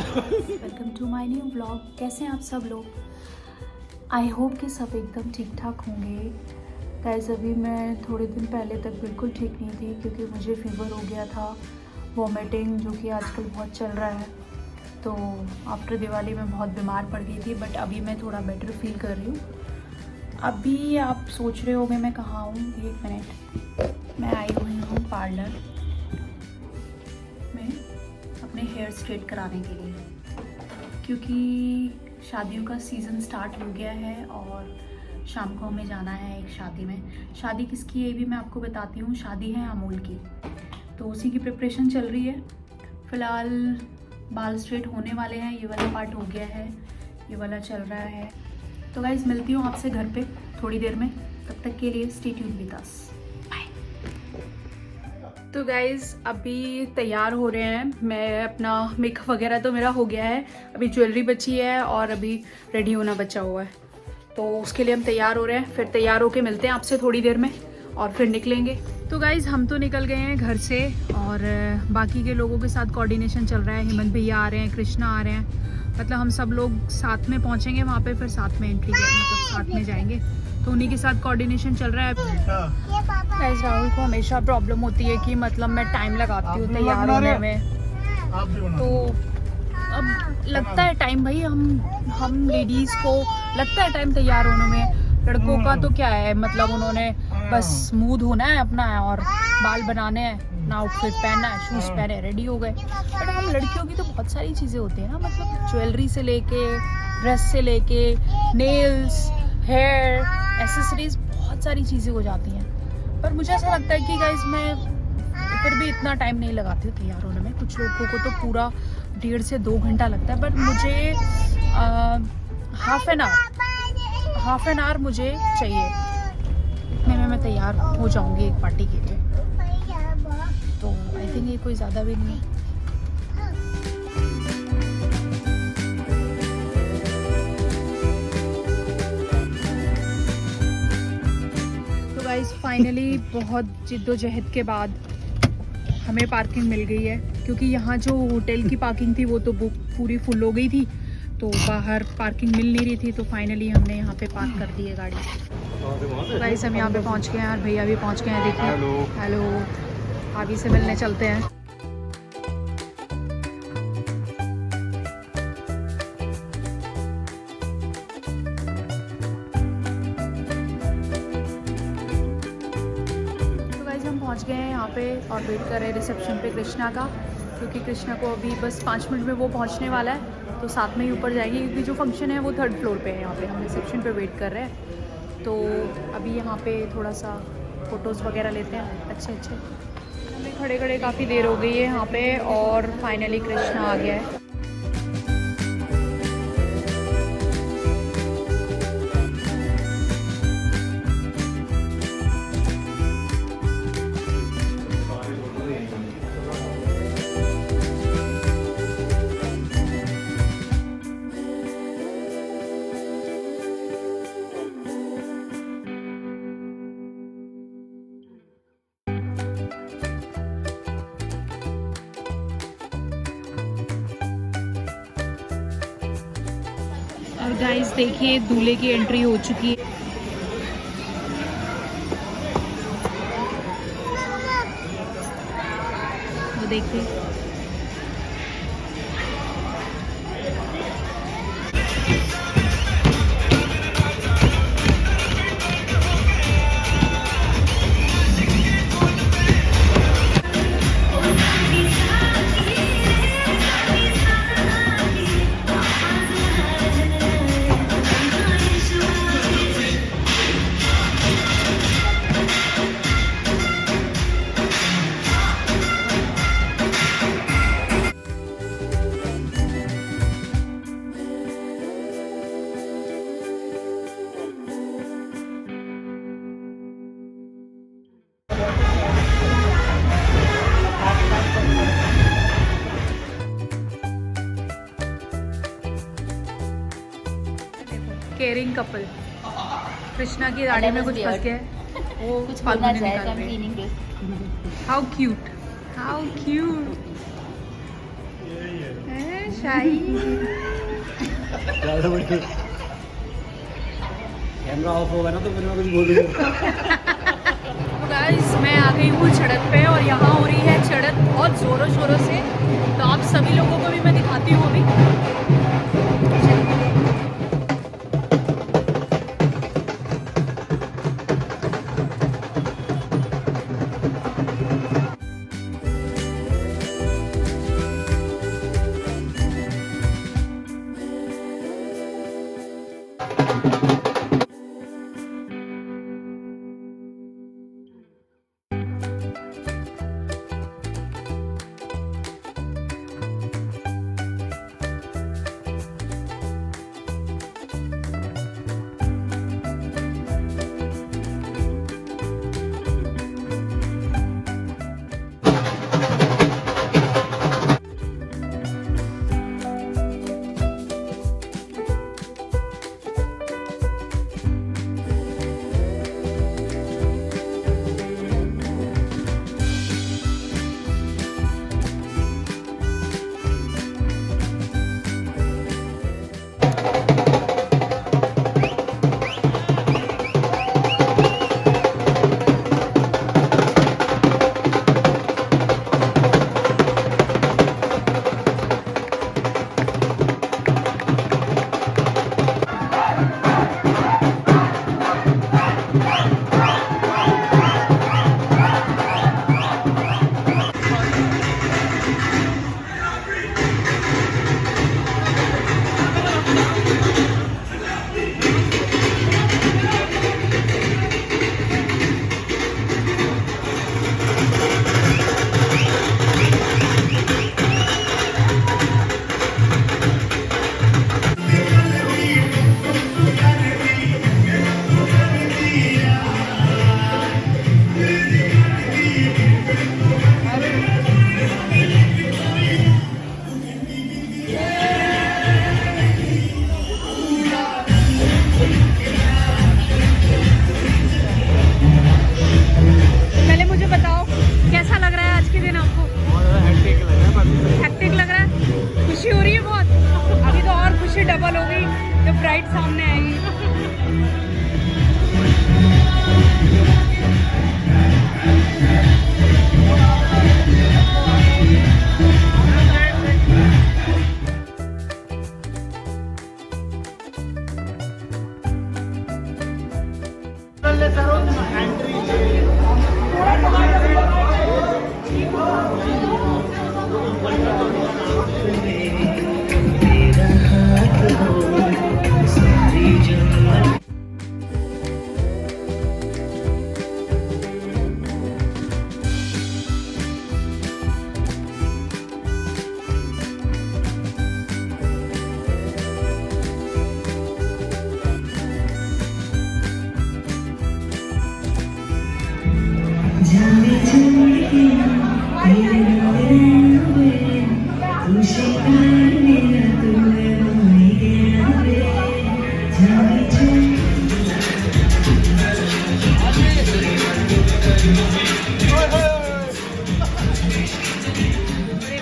Welcome to my new blog. कैसे हैं आप सब लोग? आई होप कि सब एकदम ठीक ठाक होंगे। गाइस अभी मैं थोड़े दिन पहले तक बिल्कुल ठीक नहीं थी क्योंकि मुझे फीवर हो गया था, वॉमिटिंग, जो कि आजकल बहुत चल रहा है। तो आफ्टर दिवाली मैं बहुत बीमार पड़ गई थी, बट अभी मैं थोड़ा बेटर फील कर रही हूँ। अभी आप सोच रहे होंगे मैं कहाँ हूँ। एक मिनट, मैं आई हुई हूँ पार्लर में अपने हेयर स्ट्रेट कराने के लिए, क्योंकि शादियों का सीज़न स्टार्ट हो गया है और शाम को हमें जाना है एक शादी में। शादी किसकी है ये भी मैं आपको बताती हूँ। शादी है अमूल की, तो उसी की प्रिपरेशन चल रही है। फ़िलहाल बाल स्ट्रेट होने वाले हैं, ये वाला पार्ट हो गया है, ये वाला चल रहा है। तो गाइज़ मिलती हूँ आपसे घर पे थोड़ी देर में, तब तक के लिए स्टे ट्यून्ड विद अस। तो गाइज़ अभी तैयार हो रहे हैं। मैं अपना मेकअप वगैरह तो मेरा हो गया है, अभी ज्वेलरी बची है और अभी रेडी होना बचा हुआ है। तो उसके लिए हम तैयार हो रहे हैं, फिर तैयार होके मिलते हैं आपसे थोड़ी देर में और फिर निकलेंगे। तो गाइज़ हम तो निकल गए हैं घर से और बाकी के लोगों के साथ कोऑर्डिनेशन चल रहा है। हेमंत भैया आ रहे हैं, कृष्णा आ रहे हैं, मतलब हम सब लोग साथ में पहुँचेंगे वहाँ पे, फिर साथ में एंट्री मतलब साथ में जाएंगे। तो उन्हीं के साथ कोऑर्डिनेशन चल रहा है। गाइस राहुल को हमेशा प्रॉब्लम होती है कि मतलब मैं टाइम लगाती हूँ तैयार होने में, तो अब लगता है टाइम भाई, हम लेडीज़ को लगता है टाइम तैयार होने में। लड़कों का तो क्या है, मतलब उन्होंने बस स्मूथ होना है अपना और बाल बनाने हैं, अपना आउटफिट पहनना है, शूज़ पहने, रेडी हो गए। बट हम लड़कियों की तो बहुत सारी चीज़ें होती हैं ना, मतलब ज्वेलरी से लेके ड्रेस से लेके नेल्स, हेयर, एसेसरीज, बहुत सारी चीज़ें हो जाती हैं। पर मुझे ऐसा लगता है कि गाइज मैं फिर भी इतना टाइम नहीं लगाती हूँ तैयार होने में। कुछ लोगों को तो पूरा 1.5 से 2 घंटा लगता है, बट मुझे हाफ एन आवर मुझे चाहिए। इतने में मैं तैयार हो जाऊँगी एक पार्टी के लिए, तो आई थिंक ये कोई ज़्यादा भी नहीं है। गाइस फाइनली बहुत जिद्दोजहद के बाद हमें पार्किंग मिल गई है, क्योंकि यहाँ जो होटल की पार्किंग थी वो तो बुक पूरी फुल हो गई थी, तो बाहर पार्किंग मिल नहीं रही थी। तो फाइनली हमने यहाँ पे पार्क कर दी है गाड़ी। तो गाइस हम यहाँ पे पहुँच गए हैं और भैया भी पहुँच गए हैं। देखिए, हेलो, भाभी से मिलने चलते हैं। पहुंच गए हैं यहाँ पे और वेट कर रहे हैं रिसेप्शन पे कृष्णा का, क्योंकि कृष्णा को अभी बस 5 मिनट में वो पहुंचने वाला है, तो साथ में ही ऊपर जाएंगे, क्योंकि जो फंक्शन है वो 3rd फ्लोर पे है। यहाँ पे हम रिसेप्शन पे वेट कर रहे हैं। तो अभी यहाँ पे थोड़ा सा फ़ोटोज़ वगैरह लेते हैं अच्छे। हमें खड़े खड़े काफ़ी देर हो गई है यहाँ पे और फाइनली कृष्णा आ गया है। और गाइस देखिए दूल्हे की एंट्री हो चुकी है। वो देखिए, केयरिंग कपल। कृष्णा की दाढ़ी में कुछ फंस गया है, वो कुछ फालतू निकाल रहे। How cute, how cute. Shahi. Camera off होगा ना तो फिर मैं कुछ बोलूँगा। गाइस मैं आ गई हूँ सड़क पे और यहाँ हो रही है चढ़त बहुत ज़ोरों शोरों से, तो आप सभी लोगों को भी मैं दिखाती हूँ अभी। डबल हो गई जब ब्राइड सामने आएगी।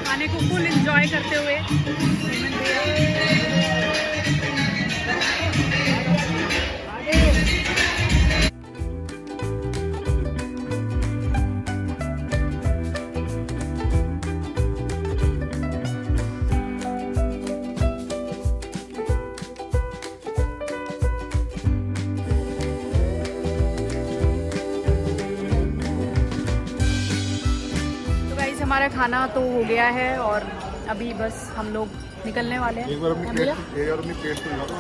खाने को फुल एंजॉय करते हुए हमारा खाना तो हो गया है और अभी बस हम लोग निकलने वाले हैं। एक बार अपनी प्लेट को दिखा दो।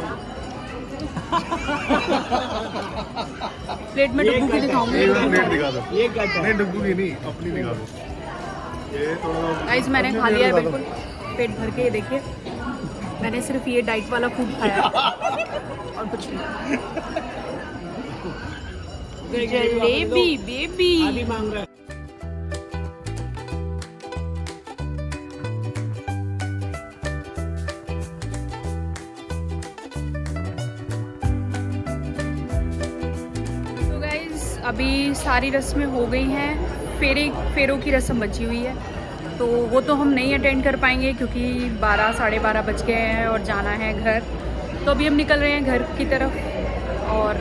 प्लेट में डुग्गू की दिखाऊंगी। प्लेट दिखा दो। नहीं डुग्गू की नहीं, अपनी दिखा दो। ये तो गाइस मैंने खा लिया है बिल्कुल पेट भर के। ये देखिए मैंने सिर्फ ये डाइट वाला फूड खाया और कुछ नहीं। जलेबी बेबी मांग रहा है। अभी सारी रस्में हो गई हैं, फेरों की रस्म बची हुई है। तो वो तो हम नहीं अटेंड कर पाएंगे क्योंकि 12 साढ़े 12 बज गए हैं और जाना है घर। तो अभी हम निकल रहे हैं घर की तरफ। और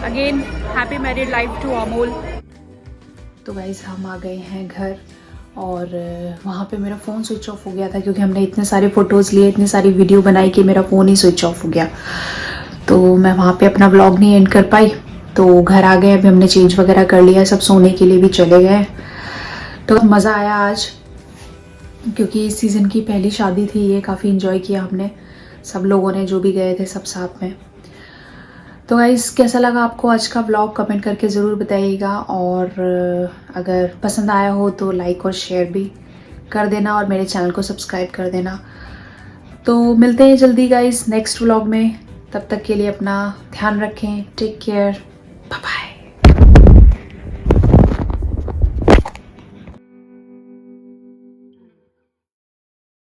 again happy married life to Amol. तो गाइस हम आ गए हैं घर और वहाँ पे मेरा फ़ोन स्विच ऑफ हो गया था क्योंकि हमने इतने सारे फ़ोटोज़ लिए, इतनी सारी वीडियो बनाई कि मेरा फ़ोन ही स्विच ऑफ हो गया। तो मैं वहाँ पे अपना व्लॉग नहीं एंड कर पाई। तो घर आ गए, अभी हमने चेंज वगैरह कर लिया, सब सोने के लिए भी चले गए। तो मज़ा आया आज क्योंकि इस सीज़न की पहली शादी थी ये, काफ़ी इन्जॉय किया हमने सब लोगों ने जो भी गए थे सब साथ में। तो गाइस कैसा लगा आपको आज का व्लॉग कमेंट करके ज़रूर बताइएगा। और अगर पसंद आया हो तो लाइक और शेयर भी कर देना और मेरे चैनल को सब्सक्राइब कर देना। तो मिलते हैं जल्दी गाइस नेक्स्ट व्लॉग में। तब तक के लिए अपना ध्यान रखें। Take care.